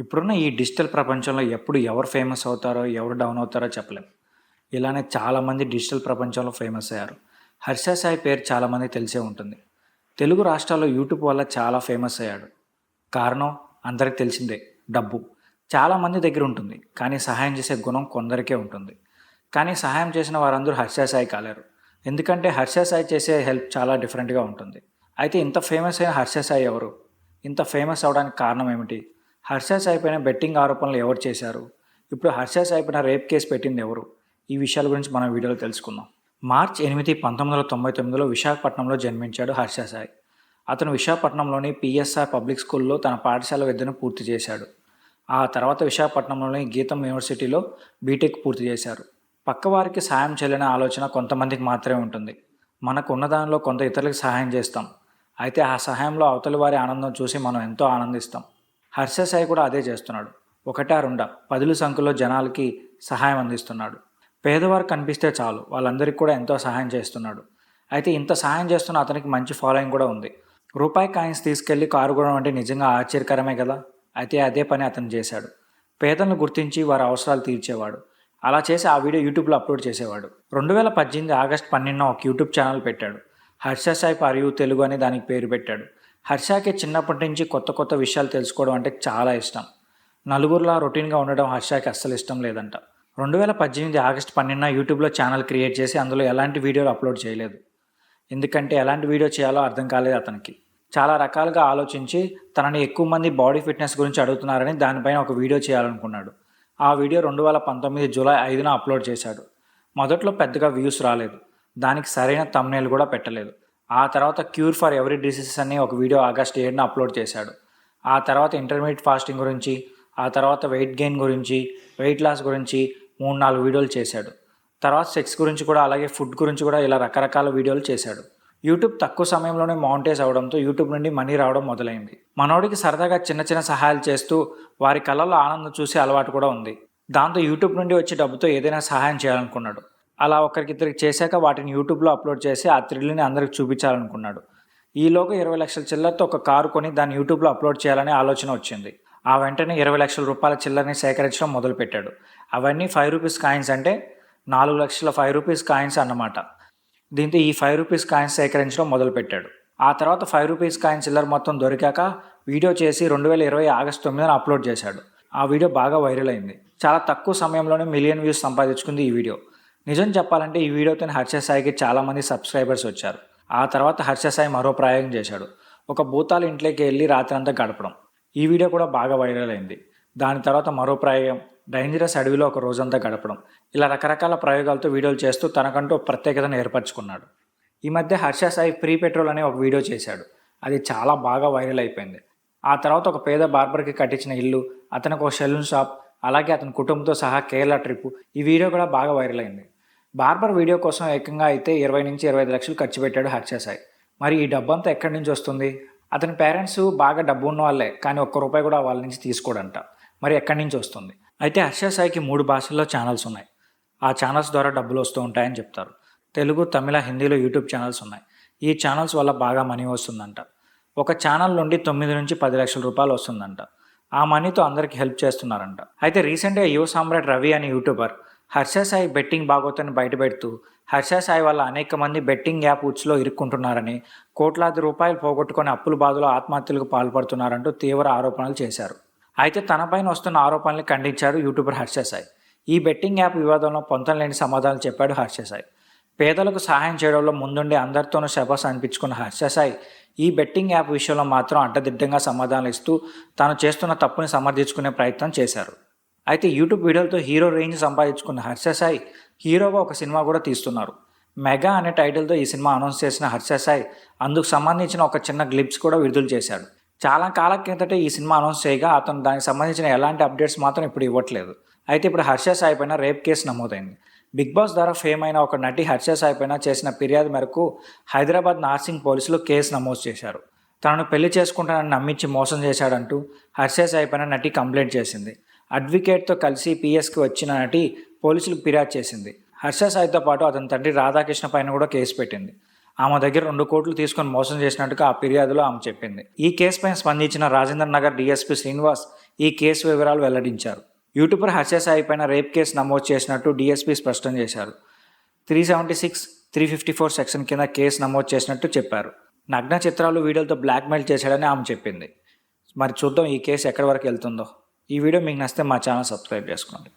ఇప్పుడున్న ఈ డిజిటల్ ప్రపంచంలో ఎప్పుడు ఎవరు ఫేమస్ అవుతారో, ఎవరు డౌన్ అవుతారో చెప్పలేం. ఇలానే చాలామంది డిజిటల్ ప్రపంచంలో ఫేమస్ అయ్యారు. 'హర్ష సాయి' పేరు చాలామందికి తెలిసే ఉంటుంది. తెలుగు రాష్ట్రాల్లో యూట్యూబ్ వల్ల చాలా ఫేమస్ అయ్యాడు. కారణం అందరికి తెలిసిందే, డబ్బు. చాలామంది దగ్గర ఉంటుంది. కానీ సహాయం చేసే గుణం కొందరికే ఉంటుంది. కానీ సహాయం చేసిన వారందరూ 'హర్ష సాయి' కాలేరు. ఎందుకంటే 'హర్ష సాయి' చేసే హెల్ప్ చాలా డిఫరెంట్‌గా ఉంటుంది. అయితే ఇంత ఫేమస్ అయిన 'హర్ష సాయి' ఎవరు? ఇంత ఫేమస్ అవ్వడానికి కారణం ఏమిటి? 'హర్ష సాయి' పైన బెట్టింగ్ ఆరోపణలు ఎవరు చేశారు? ఇప్పుడు 'హర్ష సాయి' పైన రేప్ కేసు పెట్టింది ఎవరు? ఈ విషయాల గురించి మనం వీడియోలో తెలుసుకుందాం. మార్చ్ 8, 1999లో విశాఖపట్నంలో జన్మించాడు 'హర్ష సాయి'. అతను విశాఖపట్నంలోని పిఎస్ఆర్ పబ్లిక్ స్కూల్లో తన పాఠశాల విద్యను పూర్తి చేశాడు. ఆ తర్వాత విశాఖపట్నంలోని గీతం యూనివర్సిటీలో బీటెక్ పూర్తి చేశారు. పక్కవారికి సాయం చేయాలనే ఆలోచన కొంతమందికి మాత్రమే ఉంటుంది. మనకు ఉన్నదానిలో కొంత ఇతరులకు సహాయం చేస్తాం. అయితే ఆ సహాయంలో అవతలి వారి ఆనందం చూసి మనం ఎంతో ఆనందిస్తాం. 'హర్ష సాయి' కూడా అదే చేస్తున్నాడు. ఒకటా రెండా, పదుల సంఖ్యలో జనాలకి సహాయం అందిస్తున్నాడు. పేదవారు కనిపిస్తే చాలు, వాళ్ళందరికీ కూడా ఎంతో సహాయం చేస్తున్నాడు. అయితే ఇంత సహాయం చేస్తున్న అతనికి మంచి ఫాలోయింగ్ కూడా ఉంది. రూపాయి కాయిన్స్ తీసుకెళ్లి కారు కొనడం అంటే నిజంగా ఆశ్చర్యకరమే కదా. అయితే అదే పని అతను చేశాడు. పేదలను గుర్తించి వారి అవసరాలు తీర్చేవాడు. అలా చేసి ఆ వీడియో యూట్యూబ్లో అప్లోడ్ చేసేవాడు. 2018 ఆగస్టు 12న ఒక యూట్యూబ్ ఛానల్ పెట్టాడు. 'హర్ష సాయి ఫర్ యూ తెలుగు' అని దానికి పేరు పెట్టాడు. హర్షకి చిన్నప్పటి నుంచి కొత్త కొత్త విషయాలు తెలుసుకోవడం అంటే చాలా ఇష్టం. నలుగురిలా రొటీన్గా ఉండడం హర్షకి అస్సలు ఇష్టం లేదంట. 2018 ఆగస్టు 12న యూట్యూబ్లో ఛానల్ క్రియేట్ చేసి అందులో ఎలాంటి వీడియోలు అప్లోడ్ చేయలేదు. ఎందుకంటే ఎలాంటి వీడియో చేయాలో అర్థం కాలేదు అతనికి. చాలా రకాలుగా ఆలోచించి తనని ఎక్కువ మంది బాడీ ఫిట్నెస్ గురించి అడుగుతున్నారని దానిపైన ఒక వీడియో చేయాలనుకున్నాడు. ఆ వీడియో 2019 జూలై 5న అప్లోడ్ చేశాడు. మొదట్లో పెద్దగా వ్యూస్ రాలేదు. దానికి సరైన థంబ్నెయిల్ కూడా పెట్టలేదు. ఆ తర్వాత క్యూర్ ఫర్ ఎవ్రీ డిసీజెస్ అని ఒక వీడియో ఆగస్టు 7న అప్లోడ్ చేశాడు. ఆ తర్వాత ఇంటర్మీడియట్ ఫాస్టింగ్ గురించి, ఆ తర్వాత వెయిట్ గెయిన్ గురించి, వెయిట్ లాస్ గురించి 3-4 వీడియోలు చేశాడు. తర్వాత సెక్స్ గురించి కూడా, అలాగే ఫుడ్ గురించి కూడా ఇలా రకరకాల వీడియోలు చేశాడు. యూట్యూబ్ తక్కువ సమయంలోనే మౌంటైజ్ అవడంతో యూట్యూబ్ నుండి మనీ రావడం మొదలైంది. మనోడికి సరదాగా చిన్న చిన్న సహాయాలు చేస్తూ వారి కళ్ళల్లో ఆనందం చూసి అలవాటు కూడా ఉంది. దాంతో యూట్యూబ్ నుండి వచ్చే డబ్బుతో ఏదైనా సహాయం చేయాలనుకున్నాడు. అలా ఒకరికిద్దరికి చేశాక వాటిని యూట్యూబ్లో అప్లోడ్ చేసి ఆ థ్రిల్ని అందరికి చూపించాలనుకున్నాడు. ఈలోగా 20 లక్షల చిల్లరతో ఒక కారు కొని దాన్ని యూట్యూబ్లో అప్లోడ్ చేయాలనే ఆలోచన వచ్చింది. ఆ వెంటనే 20 లక్షల రూపాయల చిల్లరని సేకరించడం మొదలుపెట్టాడు. అవన్నీ 5 రూపీస్ కాయిన్స్, అంటే 4 లక్షల 5 రూపీస్ కాయిన్స్ అన్నమాట. దీంతో ఈ 5 రూపీస్ కాయిన్స్ సేకరించడం మొదలుపెట్టాడు. ఆ తర్వాత 5 రూపీస్ కాయిన్ చిల్లర మొత్తం దొరికాక వీడియో చేసి 2020 ఆగస్టు 9న అప్లోడ్ చేశాడు. ఆ వీడియో బాగా వైరల్ అయింది. చాలా తక్కువ సమయంలోనే మిలియన్ వ్యూస్ సంపాదించుకుంది ఈ వీడియో. నిజం చెప్పాలంటే ఈ వీడియోతో 'హర్ష సాయికి' చాలామంది సబ్స్క్రైబర్స్ వచ్చారు. ఆ తర్వాత 'హర్ష సాయి' మరో ప్రయోగం చేశాడు. ఒక భూతాల ఇంట్లోకి వెళ్ళి రాత్రంతా గడపడం. ఈ వీడియో కూడా బాగా వైరల్ అయింది. దాని తర్వాత మరో ప్రయోగం, డేంజరస్ అడవిలో ఒక రోజంతా గడపడం. ఇలా రకరకాల ప్రయోగాలతో వీడియోలు చేస్తూ తనకంటూ ప్రత్యేకతను ఏర్పరచుకున్నాడు. ఈ మధ్య 'హర్ష సాయి ఫ్రీ పెట్రోల్' అనే ఒక వీడియో చేశాడు. అది చాలా బాగా వైరల్ అయిపోయింది. ఆ తర్వాత ఒక పేద బార్బర్కి కట్టించిన ఇల్లు, అతనికి ఒక సెలూన్ షాప్, అలాగే అతని కుటుంబంతో సహా కేరళ ట్రిప్, ఈ వీడియో కూడా బాగా వైరల్ అయింది. బార్బర్ వీడియో కోసం ఏకంగా అయితే 20-25 లక్షలు ఖర్చు పెట్టాడు 'హర్ష సాయి'. మరి ఈ డబ్బంతా ఎక్కడి నుంచి వస్తుంది? అతని పేరెంట్స్ బాగా డబ్బు ఉన్న వాళ్ళే, కానీ ఒక్క రూపాయి కూడా వాళ్ళ నుంచి తీసుకోడంట. మరి ఎక్కడి నుంచి వస్తుంది? అయితే 'హర్ష సాయికి' 3 భాషల్లో ఛానల్స్ ఉన్నాయి. ఆ ఛానల్స్ ద్వారా డబ్బులు వస్తూ ఉంటాయని చెప్తారు. తెలుగు, తమిళ, హిందీలో యూట్యూబ్ ఛానల్స్ ఉన్నాయి. ఈ ఛానల్స్ వల్ల బాగా మనీ వస్తుందంట. ఒక ఛానల్ నుండి 9-10 లక్షల రూపాయలు వస్తుందంట. ఆ మనీతో అందరికి హెల్ప్ చేస్తున్నారంట. అయితే రీసెంట్గా యువ సామ్రాట్ రవి అనే యూట్యూబర్ 'హర్ష సాయి బెట్టింగ్ బాగోతని బయటపెడుతూ 'హర్ష సాయి వల్ల అనేక మంది బెట్టింగ్ యాప్ ఉచ్చులో ఇరుక్కుంటున్నారని, కోట్లాది రూపాయలు పోగొట్టుకొని అప్పుల బాధలో ఆత్మహత్యలకు పాల్పడుతున్నారంటూ తీవ్ర ఆరోపణలు చేశారు. అయితే తనపైన వస్తున్న ఆరోపణల్ని ఖండించాడు యూట్యూబర్ 'హర్ష సాయి'. ఈ బెట్టింగ్ యాప్ వివాదంలో పొంతనలేని సమాధానాలు చెప్పాడు 'హర్ష సాయి'. పేదలకు సహాయం చేయడంలో ముందుండి అందరితోనూ శబాస్ అనిపించుకున్న 'హర్ష సాయి' ఈ బెట్టింగ్ యాప్ విషయంలో మాత్రం అడ్డదిడ్డంగా సమాధానాలు ఇస్తూ తాను చేస్తున్న తప్పుని సమర్థించుకునే ప్రయత్నం చేశారు. అయితే యూట్యూబ్ వీడియోలతో హీరో రేంజ్ సంపాదించుకున్న 'హర్ష సాయి' హీరోగా ఒక సినిమా కూడా తీస్తున్నారు. 'మెగా' అనే టైటిల్తో ఈ సినిమా అనౌన్స్ చేసిన 'హర్ష సాయి' అందుకు సంబంధించిన ఒక చిన్న గ్లిప్స్ కూడా విడుదల చేశాడు. చాలా కాలం కిందటే ఈ సినిమా అనౌన్స్ చేయగా అతను దానికి సంబంధించిన ఎలాంటి అప్డేట్స్ మాత్రం ఇప్పుడు ఇవ్వట్లేదు. అయితే ఇప్పుడు 'హర్ష సాయి' పైన రేప్ కేసు నమోదైంది. బిగ్ బాస్ ద్వారా ఫేమ్ అయిన ఒక నటి 'హర్ష సాయి' పైన చేసిన ఫిర్యాదు మేరకు హైదరాబాద్ నార్సింగ్ పోలీసులు కేసు నమోదు చేశారు. తనను పెళ్లి చేసుకుంటానని నమ్మించి మోసం చేశాడంటూ 'హర్ష సాయి' పైన నటి కంప్లైంట్ చేసింది. అడ్వకేట్తో కలిసి పిఎస్కి వచ్చిన నటి పోలీసులకు ఫిర్యాదు చేసింది. 'హర్ష సాయి'తో పాటు అతని తండ్రి రాధాకృష్ణ పైన కూడా కేసు పెట్టింది. ఆమె దగ్గర 2 కోట్లు తీసుకొని మోసం చేసినట్టుగా ఆ ఫిర్యాదులో ఆమె చెప్పింది. ఈ కేసుపై స్పందించిన రాజేంద్ర నగర్ డీఎస్పీ శ్రీనివాస్ ఈ కేసు వివరాలు వెల్లడించారు. యూట్యూబర్ హర్ష సాయి పైన రేప్ కేసు నమోదు చేసినట్టు డీఎస్పీ స్పష్టం చేశారు. 376, 354 సెక్షన్ కింద కేసు నమోదు చేసినట్టు చెప్పారు. నగ్న చిత్రాలు, వీడియోలతో బ్లాక్మెయిల్ చేశాడని ఆమె చెప్పింది. మరి చూద్దాం ఈ కేసు ఎక్కడి వరకు వెళ్తుందో. ఈ వీడియో మీకు నచ్చితే మా ఛానల్ సబ్స్క్రైబ్ చేసుకోండి.